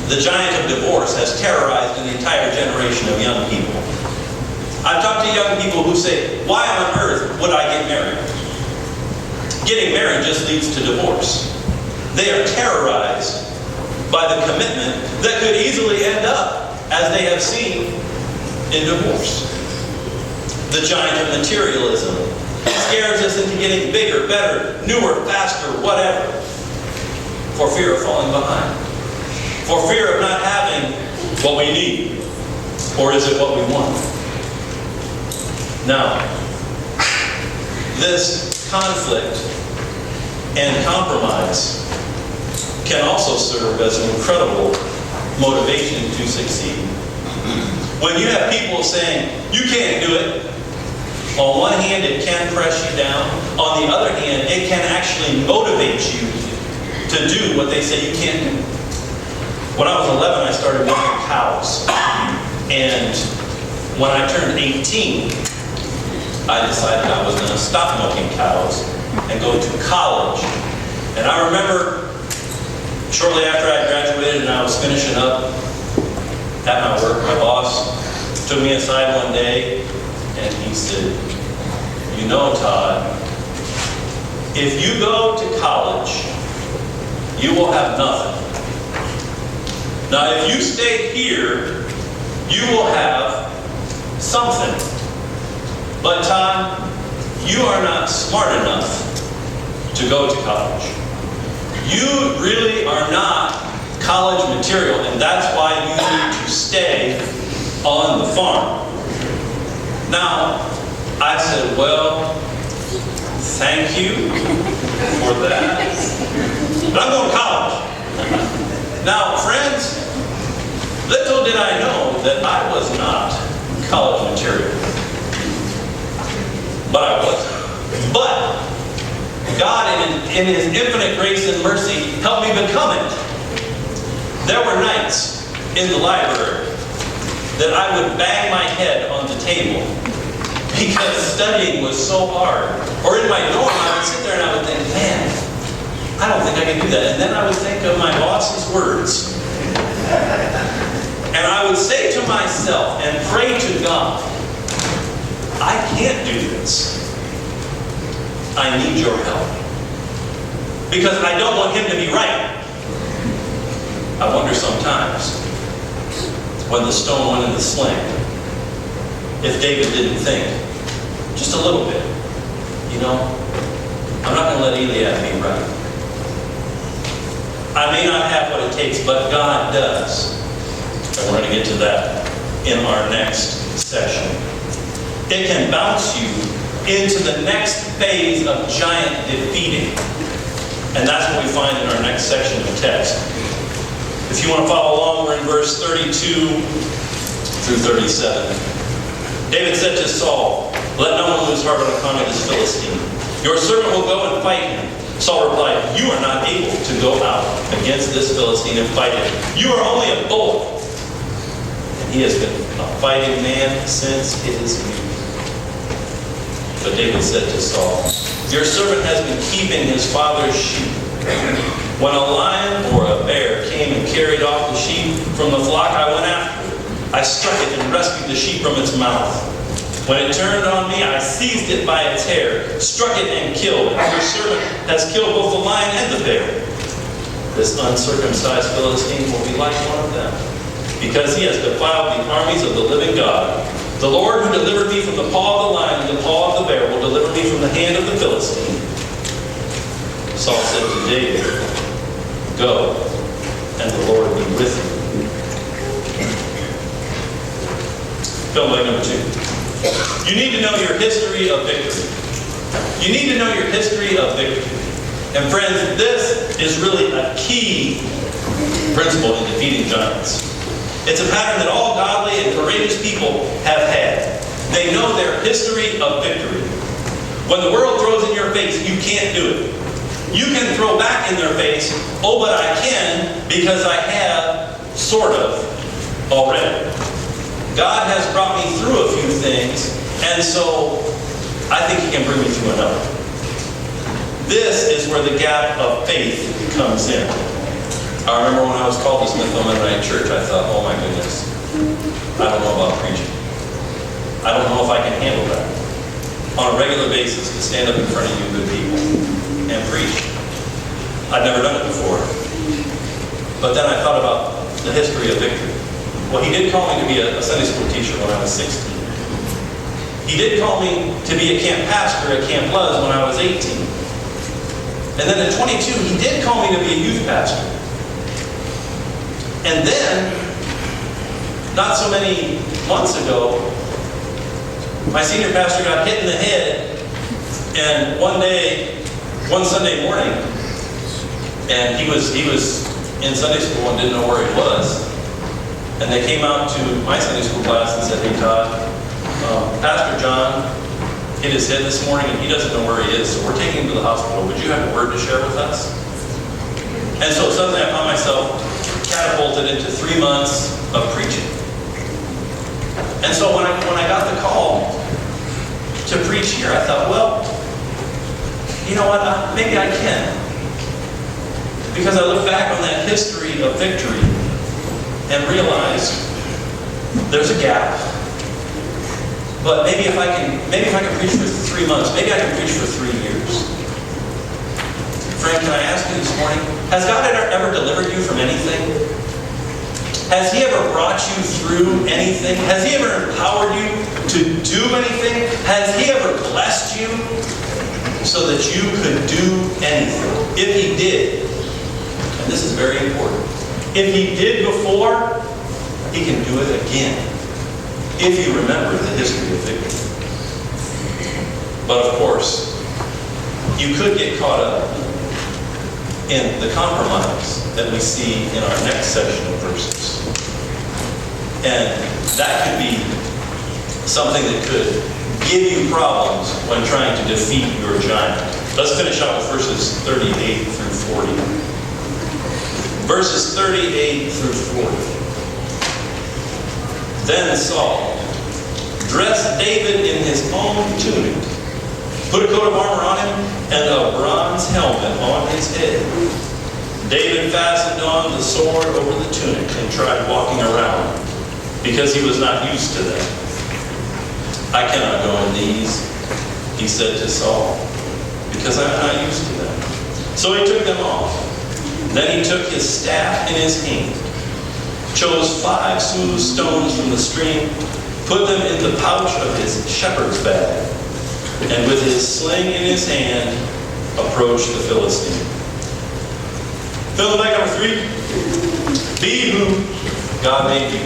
The giant of divorce has terrorized an entire generation of young people. I've talked to young people who say, why on earth would I get married? Getting married just leads to divorce. They are terrorized by the commitment that could easily end up, as they have seen, in divorce. The giant of materialism scares us into getting bigger, better, newer, faster, whatever, for fear of falling behind. For fear of not having what we need. Or is it what we want? Now, this conflict and compromise can also serve as an incredible motivation to succeed. When you have people saying, you can't do it, on one hand it can press you down, on the other hand it can actually motivate you to do what they say you can't do. When I was 11, I started milking cows. And when I turned 18, I decided I was going to stop milking cows and go to college. And I remember shortly after I graduated and I was finishing up at my work, my boss took me aside one day and he said, you know, Todd, if you go to college, you will have nothing. Now, if you stay here, you will have something. But Todd, you are not smart enough to go to college. You really are not college material, and that's why you need to stay on the farm. Now, I said, well, thank you for that. But I'm going to college. Now, friends, little did I know that I was not college material. But I was. But God, in His infinite grace and mercy, helped me become it. There were nights in the library that I would bang my head on the table because studying was so hard. Or in my dorm, I would sit there and I would think, man, I don't think I can do that. And then I would think of my boss's words. And I would say to myself and pray to God, I can't do this. I need your help. Because I don't want him to be right. I wonder sometimes, when the stone went in the sling, if David didn't think, just a little bit, you know, I'm not going to let Eliab be right. I may not have what it takes, but God does. And we're going to get to that in our next session. It can bounce you into the next phase of giant defeating. And that's what we find in our next section of text. If you want to follow along, we're in verse 32 through 37. David said to Saul, let no one lose heart on account of this Philistine. Your servant will go and fight him. Saul replied, you are not able to go out against this Philistine and fight him. You are only a boy. And he has been a fighting man since his youth. But David said to Saul, your servant has been keeping his father's sheep. When a lion or a bear came and carried off the sheep from the flock, I went after it. I struck it and rescued the sheep from its mouth. When it turned on me, I seized it by its hair, struck it and killed. And your servant has killed both the lion and the bear. This uncircumcised Philistine will be like one of them, because he has defiled the armies of the living God. The Lord who delivered me from the paw of the lion and the paw of the bear will deliver me from the hand of the Philistine. Saul said to David, go, and the Lord be with you. Fill in number 2. You need to know your history of victory. You need to know your history of victory. And friends, this is really a key principle in defeating giants. It's a pattern that all godly and courageous people have had. They know their history of victory. When the world throws in your face, you can't do it. You can throw back in their face, oh, but I can, because I have, sort of, already. God has brought me through a few things, and so I think He can bring me through another. This is where the gap of faith comes in. I remember when I was called to Smithville Mennonite Church, I thought, oh my goodness, I don't know about preaching. I don't know if I can handle that. On a regular basis, to stand up in front of you good people and preach. I'd never done it before. But then I thought about the history of victory. Well, he did call me to be a Sunday school teacher when I was 16. He did call me to be a camp pastor at Camp Luz when I was 18. And then at 22, he did call me to be a youth pastor. And then, not so many months ago, my senior pastor got hit in the head, and one Sunday morning, and he was in Sunday school and didn't know where he was. And they came out to my Sunday school class and said, hey Todd, Pastor John hit his head this morning and he doesn't know where he is, so we're taking him to the hospital. Would you have a word to share with us? And so suddenly I found myself catapulted into 3 months of preaching. And so when I got the call to preach here, I thought, well, you know what, maybe I can. Because I look back on that history of victory and realize there's a gap. But maybe if I can preach for 3 months, maybe I can preach for 3 years. Friend, can I ask you this morning, has God ever delivered you from anything? Has He ever brought you through anything? Has He ever empowered you to do anything? Has He ever blessed you so that you could do anything? If He did, and this is very important, if He did before, He can do it again. If you remember the history of victory. But of course, you could get caught up in the compromise that we see in our next section of verses. And that could be something that could give you problems when trying to defeat your giant. Let's finish up with verses 38 through 40. Verses 38 through 40. Then Saul dressed David in his own tunic, put a coat of armor on him, and a bronze helmet on his head. David fastened on the sword over the tunic and tried walking around, because he was not used to them. I cannot go in these, he said to Saul, because I'm not used to them. So he took them off. Then he took his staff in his hand, chose 5 smooth stones from the stream, put them in the pouch of his shepherd's bag, and with his sling in his hand, approached the Philistine. Fill in the blank number 3. Be who God made you.